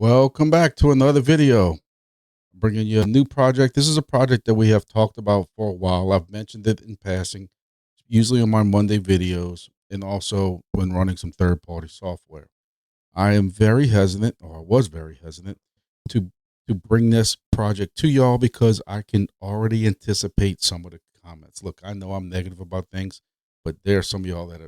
Welcome back to another video. I'm bringing you a new project. This is a project that we have talked about for a while. I've mentioned it in passing, usually on my Monday videos and also when running some third-party software. I am very hesitant, or I was very hesitant, to bring this project to y'all because I can already anticipate some of the comments. Look, I know I'm negative about things, but there are some of y'all that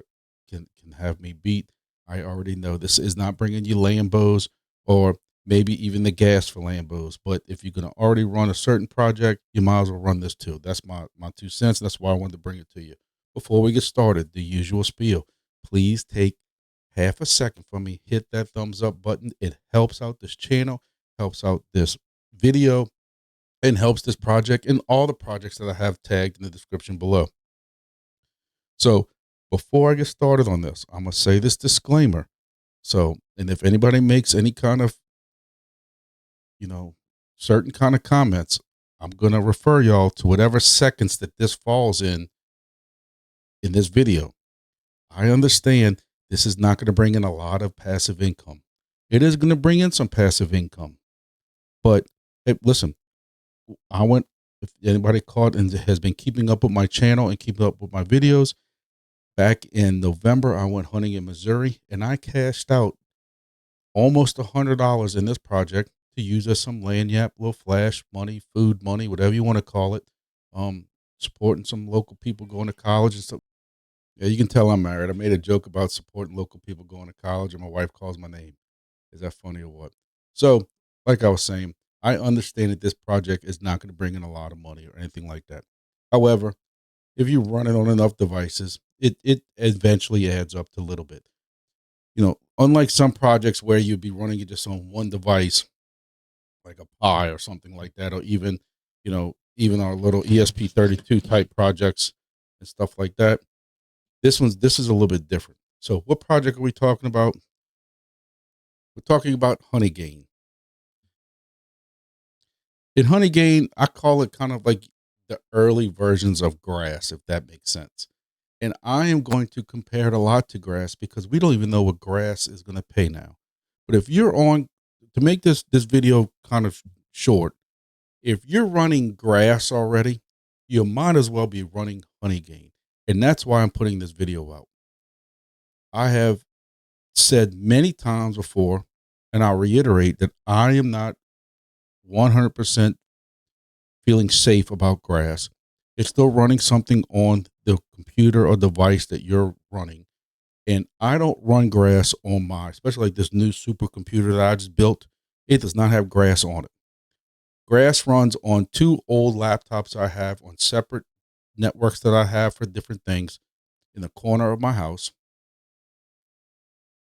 can have me beat. I already know this is not bringing you Lambos or maybe even the gas for Lambos. But if you're going to already run a certain project, you might as well run this too. That's my 2 cents. That's why I wanted to bring it to you. Before we get started, the usual spiel. Please take half a second for me. Hit that thumbs up button. It helps out this channel, helps out this video, and helps this project and all the projects that I have tagged in the description below. So before I get started on this, I'm going to say this disclaimer. So, and if anybody makes any kind of, certain kind of comments, I'm going to refer y'all to whatever seconds that this falls in this video. I understand this is not going to bring in a lot of passive income. It is going to bring in some passive income. But hey, listen, if anybody caught and has been keeping up with my channel and keeping up with my videos, back in November, I went hunting in Missouri and I cashed out almost $100 in this project to use as some land yap, little flash money, food money, whatever you want to call it. Supporting some local people going to college and stuff. Yeah, you can tell I'm married. I made a joke about supporting local people going to college, and my wife calls my name. Is that funny or what? So, like I was saying, I understand that this project is not going to bring in a lot of money or anything like that. However, if you run it on enough devices, it eventually adds up to a little bit. Unlike some projects where you'd be running it just on one device, like a Pi or something like that, or even our little ESP32 type projects and stuff like that. This is a little bit different. So what project are we talking about? We're talking about Honeygain. In Honeygain, I call it kind of like the early versions of grass, if that makes sense. And I am going to compare it a lot to grass because we don't even know what grass is going to pay now. But if you're to make this video kind of short, if you're running grass already, you might as well be running Honeygain. And that's why I'm putting this video out. I have said many times before, and I'll reiterate that I am not 100% feeling safe about grass. It's still running something on the computer or device that you're running. And I don't run grass on especially like this new supercomputer that I just built. It does not have grass on it. Grass runs on two old laptops I have on separate networks that I have for different things in the corner of my house.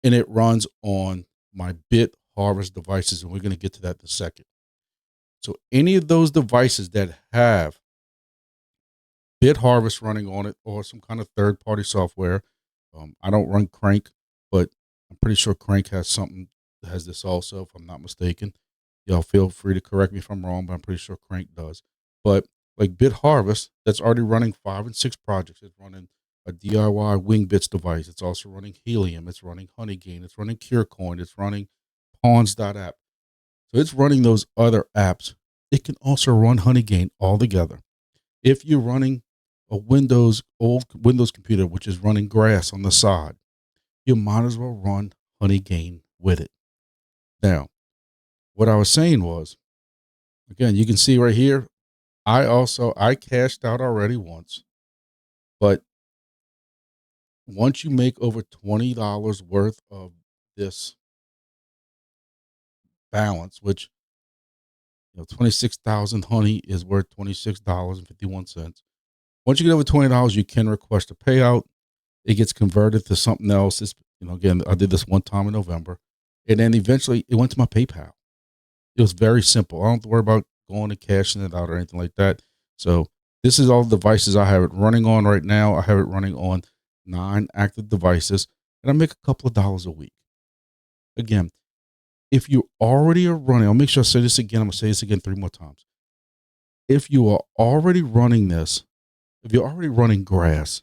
And it runs on my bit harvest devices. And we're going to get to that in a second. So any of those devices that have bit harvest running on it or some kind of third party software, I don't run Crank, but I'm pretty sure Crank has something that has this also, if I'm not mistaken. Y'all feel free to correct me if I'm wrong, but I'm pretty sure Crank does. But like Bit Harvest, that's already running 5 and 6 projects. It's running a DIY wingbits device. It's also running Helium. It's running Honeygain. It's running CureCoin. It's running Pawns.app. So it's running those other apps. It can also run Honeygain all together. If you're running a old Windows computer, which is running grass on the side, you might as well run Honeygain with it. Now, what I was saying was, again, you can see right here, I cashed out already once, but once you make over $20 worth of this balance, which 26,000 honey is worth $26.51. Once you get over $20, you can request a payout. It gets converted to something else. Again, I did this one time in November, and then eventually it went to my PayPal. It was very simple. I don't have to worry about going and cashing it out or anything like that. So this is all the devices I have it running on right now. I have it running on 9 active devices, and I make a couple of dollars a week. Again, if you already are running, I'll make sure I say this again. I'm going to say this again 3 more times. If you are already running this, if you're already running grass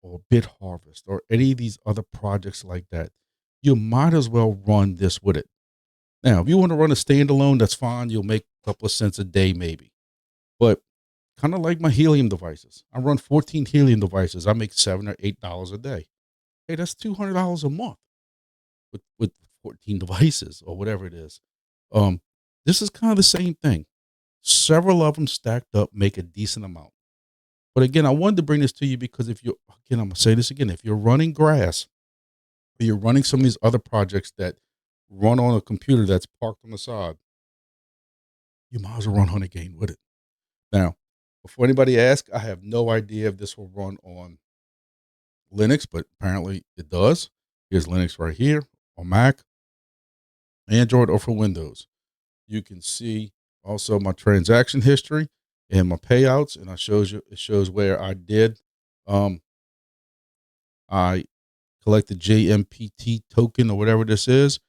or bit harvest or any of these other projects like that, you might as well run this with it. Now, if you want to run a standalone, that's fine. You'll make a couple of cents a day, maybe. But kind of like my helium devices, I run 14 helium devices. I make $7 or $8 a day. Hey, that's $200 a month with 14 devices or whatever it is. Um, this is kind of the same thing. Several of them stacked up make a decent amount. But again, I wanted to bring this to you because if you're, again, I'm going to say this again, if you're running grass or you're running some of these other projects that run on a computer that's parked on the side, you might as well run Honeygain with it. Now, before anybody asks, I have no idea if this will run on Linux, but apparently it does. Here's Linux right here on Mac, Android, or for Windows. You can see also my transaction history and my payouts, and it shows where I did. I collected JMPT token or whatever this is.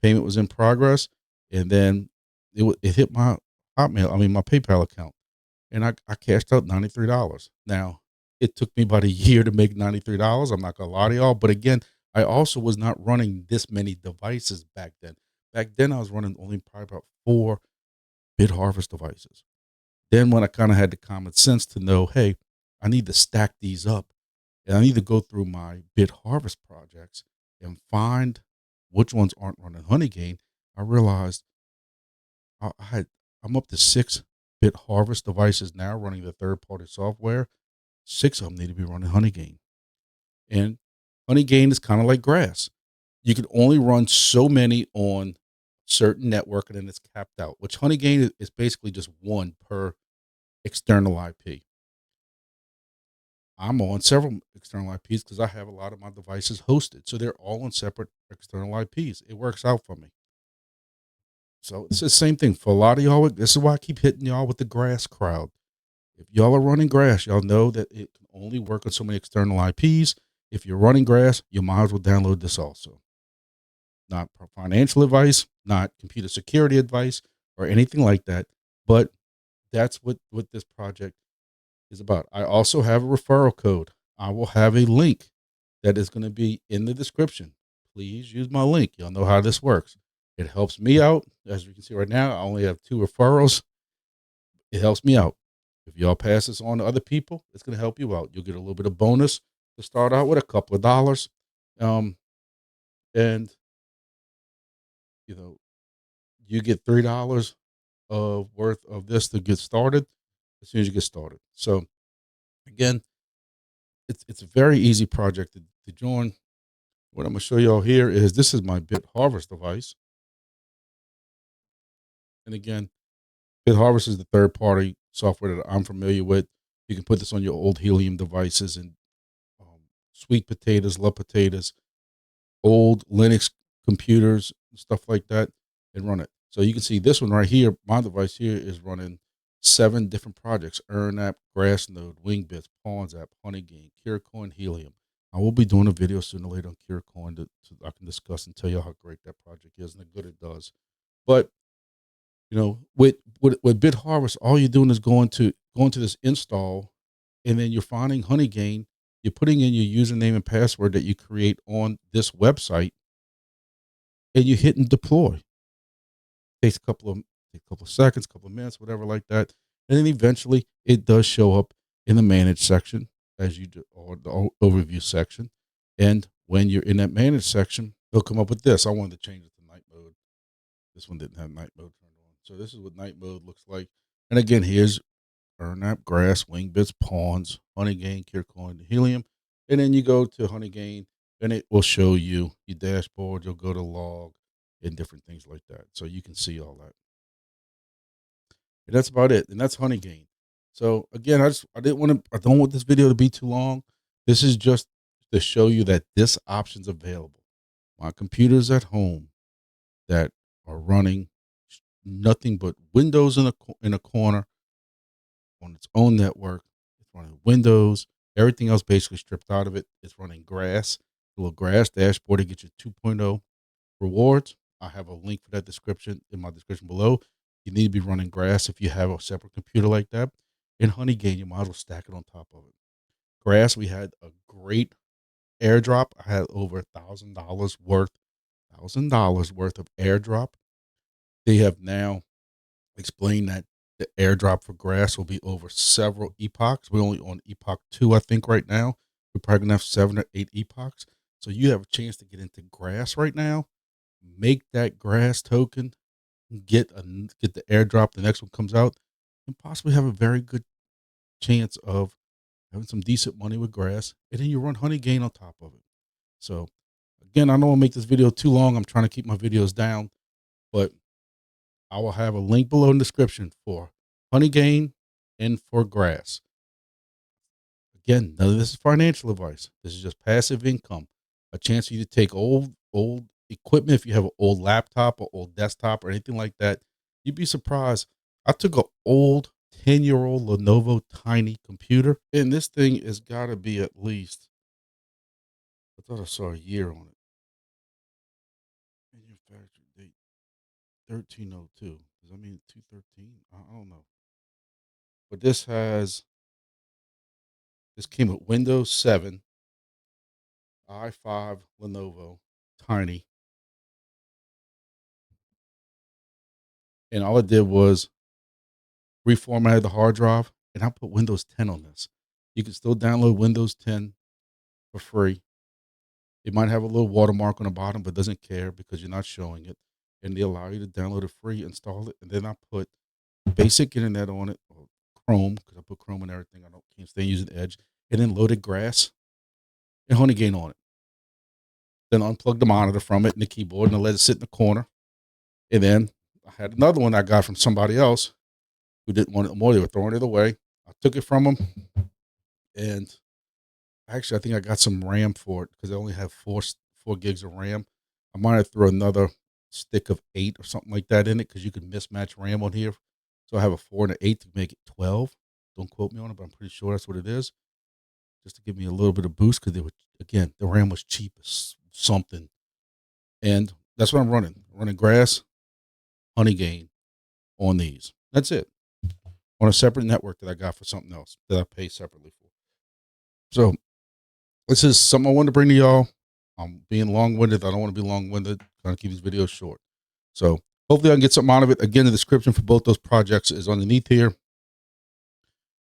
Payment was in progress, and then it hit my my PayPal account, and I cashed out $93. Now, it took me about a year to make $93. I'm not gonna lie to y'all, but again, I also was not running this many devices back then. Back then, I was running only probably about 4 BitHarvest devices. Then when I kind of had the common sense to know, hey, I need to stack these up, and I need to go through my BitHarvest projects and find which ones aren't running Honeygain, I realized I'm up to 6 BitHarvest devices now running the third-party software. 6 of them need to be running Honeygain. And Honeygain is kind of like grass. You can only run so many on certain network, and then it's capped out, which Honeygain is basically just one per external IP. I'm on several external IPs because I have a lot of my devices hosted. So they're all on separate external IPs. It works out for me. So it's the same thing for a lot of y'all. This is why I keep hitting y'all with the grass crowd. If y'all are running grass, y'all know that it can only work on so many external IPs. If you're running grass, you might as well download this also. Not financial advice, not computer security advice, or anything like that. But that's what this project is about. I also have a referral code. I will have a link that is going to be in the description. Please use my link. Y'all know how this works. It helps me out. As you can see right now, I only have 2 referrals. It helps me out. If y'all pass this on to other people, it's going to help you out. You'll get a little bit of bonus to start out with, a couple of dollars. And, you know, you get $3 of worth of this to get started as soon as you get started. So, again, it's a very easy project to join. What I'm going to show y'all here is this is my BitHarvest device. And again, BitHarvest is the third party software that I'm familiar with. You can put this on your old Helium devices and sweet potatoes, love potatoes, old Linux computers, stuff like that, and run it. So you can see this one right here. My device here is running 7 different projects: Earn app, Grassnode, Wingbits, Pawns app, Honeygain, Kiracoin, Helium. I will be doing a video sooner or later on Kiracoin that I can discuss and tell you how great that project is and the good it does. But with BitHarvest, all you're doing is going to this install, and then you're finding Honeygain. You're putting in your username and password that you create on this website, and you're hitting deploy. Takes a couple of seconds, couple of minutes, whatever like that, and then eventually it does show up in the manage section as you do, or the overview section. And when you're in that manage section, it'll come up with this. I wanted to change it to night mode. This one didn't have night mode turned on. So this is what night mode looks like. And again, here's Earn app, Grass, Wingbits, Pawns, Honeygain, Kiracoin, Helium. And then you go to Honeygain, and it will show you your dashboard. You'll go to log and different things like that. So you can see all that. And that's about it. And that's Honeygain. So again, I don't want this video to be too long. This is just to show you that this option's available. My computer's at home that are running nothing but Windows in a corner on its own network. It's running Windows, everything else basically stripped out of it. It's running Grass, a little Grass dashboard to get you 2.0 rewards. I have a link for that description in my description below. You need to be running Grass if you have a separate computer like that. In Honeygain, you might as well stack it on top of it. Grass, we had a great airdrop. I had over $1,000 worth of airdrop. They have now explained that the airdrop for grass will be over several epochs. We're only on epoch 2, I think, right now. We're probably gonna have 7 or 8 epochs. So you have a chance to get into grass right now. Make that grass token, get the airdrop. The next one comes out, and possibly have a very good chance of having some decent money with grass, and then you run Honeygain on top of it. So again, I don't want to make this video too long. I'm trying to keep my videos down, but I will have a link below in the description for Honeygain and for grass. Again, none of this is financial advice. This is just passive income. A chance for you to take old equipment. If you have an old laptop or old desktop or anything like that, you'd be surprised. I took an old 10-year-old Lenovo tiny computer, and this thing has got to be at least, I thought I saw a year on it. Manufactured date 1302. Does that mean 213? I don't know. But this came with Windows 7, i5 Lenovo, tiny. And all it did was reformatted the hard drive, and I put Windows 10 on this. You can still download Windows 10 for free. It might have a little watermark on the bottom, but doesn't care because you're not showing it. And they allow you to download it free, install it, and then I put basic internet on it, or Chrome, because I put Chrome and everything. Can't stand using Edge, and then loaded grass and Honeygain on it. Then unplugged the monitor from it and the keyboard, and I let it sit in the corner. And then I had another one I got from somebody else who didn't want it more. They were throwing it away. I took it from them, and actually, I think I got some RAM for it because I only have four gigs of RAM. I might have thrown another stick of 8 or something like that in it because you can mismatch RAM on here. So I have a 4 and an 8 to make it 12. Don't quote me on it, but I'm pretty sure that's what it is. Just to give me a little bit of boost because the RAM was cheap as something. And that's what I'm running. I'm running grass, Honeygain on these. That's it. On a separate network that I got for something else that I pay separately for. So this is something I wanted to bring to y'all. I'm being long-winded. I don't want to be long-winded. Trying to keep these videos short. So hopefully I can get something out of it. Again, the description for both those projects is underneath here.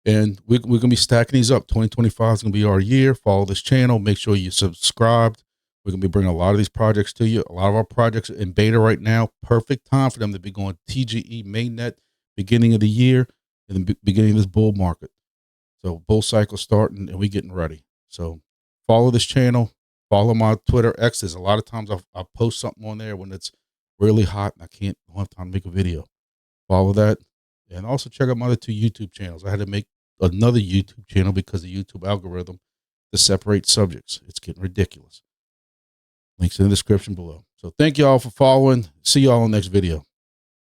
And we're going to be stacking these up. 2025 is going to be our year. Follow this channel. Make sure you subscribed. We're going to be bringing a lot of these projects to you. A lot of our projects are in beta right now. Perfect time for them to be going TGE mainnet beginning of the year and the beginning of this bull market. So bull cycle starting and we getting ready. So follow this channel. Follow my Twitter X. There's a lot of times I'll post something on there when it's really hot and I don't have time to make a video. Follow that. And also check out my other 2 YouTube channels. I had to make another YouTube channel because the YouTube algorithm to separate subjects. It's getting ridiculous. Links in the description below. So thank you all for following. See y'all in the next video.